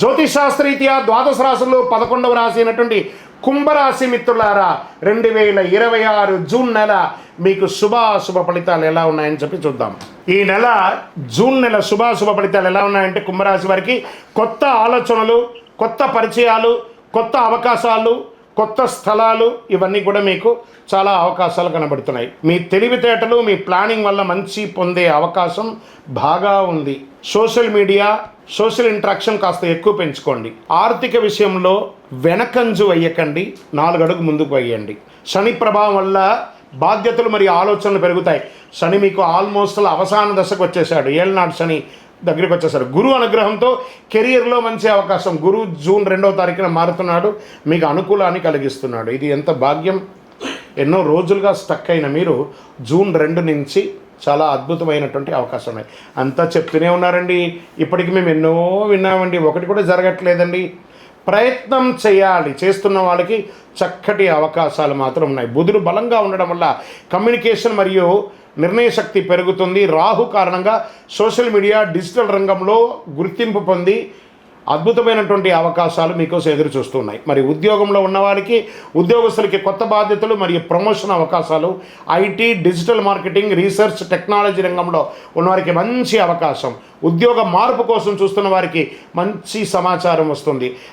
జ్యోతిషాస్త్రరీత్యా ద్వాదశ రాశుల్లో 11వ రాశి అయినటువంటి కుంభరాశి మిత్రులారా, 2026 జూన్ నెల మీకు శుభాశుభ ఫలితాలు ఎలా ఉన్నాయని చెప్పి చూద్దాం. ఈ నెల జూన్ నెల శుభాశుభ ఫలితాలు ఎలా ఉన్నాయంటే, కుంభరాశి వారికి కొత్త ఆలోచనలు, కొత్త పరిచయాలు, కొత్త అవకాశాలు, కొత్త స్థలాలు, ఇవన్నీ కూడా మీకు చాలా అవకాశాలు కనబడుతున్నాయి. మీ తెలివితేటలు, మీ ప్లానింగ్ వల్ల మంచి పొందే అవకాశం బాగా ఉంది. సోషల్ మీడియా, సోషల్ ఇంటరాక్షన్ కాస్త ఎక్కువ పెంచుకోండి. ఆర్థిక విషయంలో వెనకంజు వేయకండి, 4 అడుగు ముందుకు వేయండి. శని ప్రభావం వల్ల బాధ్యతలు మరియు ఆలోచనలు పెరుగుతాయి. శని మీకు ఆల్మోస్ట్ అవసాన దశకు వచ్చేసాడు. ఏళ్ళనాడు శని దగ్గరికి వచ్చేసారు. గురు అనుగ్రహంతో కెరియర్లో మంచి అవకాశం. గురు జూన్ 2వ తారీఖున మారుతున్నాడు, మీకు అనుకూలాన్ని కలిగిస్తున్నాడు. ఇది ఎంత భాగ్యం! ఎన్నో రోజులుగా స్టక్ అయిన మీరు జూన్ 2 నుంచి చాలా అద్భుతమైనటువంటి అవకాశం ఉన్నాయి. అంతా చెప్తూనే ఉన్నారండి, ఇప్పటికి మేము ఎన్నో విన్నామండి, ఒకటి కూడా జరగట్లేదండి. ప్రయత్నం చేయాలి. చేస్తున్న వాళ్ళకి చక్కటి అవకాశాలు మాత్రం ఉన్నాయి. బుధుడు బలంగా ఉండడం వల్ల కమ్యూనికేషన్ మరియు నిర్ణయ శక్తి పెరుగుతుంది. రాహు కారణంగా సోషల్ మీడియా, డిజిటల్ రంగంలో గుర్తింపు పొంది అద్భుతమైనటువంటి అవకాశాలు మీకోసం ఎదురు చూస్తున్నాయి. మరి ఉద్యోగంలో ఉన్నవారికి, ఉద్యోగస్తులకి కొత్త బాధ్యతలు మరియు ప్రమోషన్ అవకాశాలు, IT, digital marketing, research, technology రంగంలో ఉన్నవారికి మంచి అవకాశం. ఉద్యోగ మార్పు కోసం చూస్తున్న వారికి మంచి సమాచారం వస్తుంది.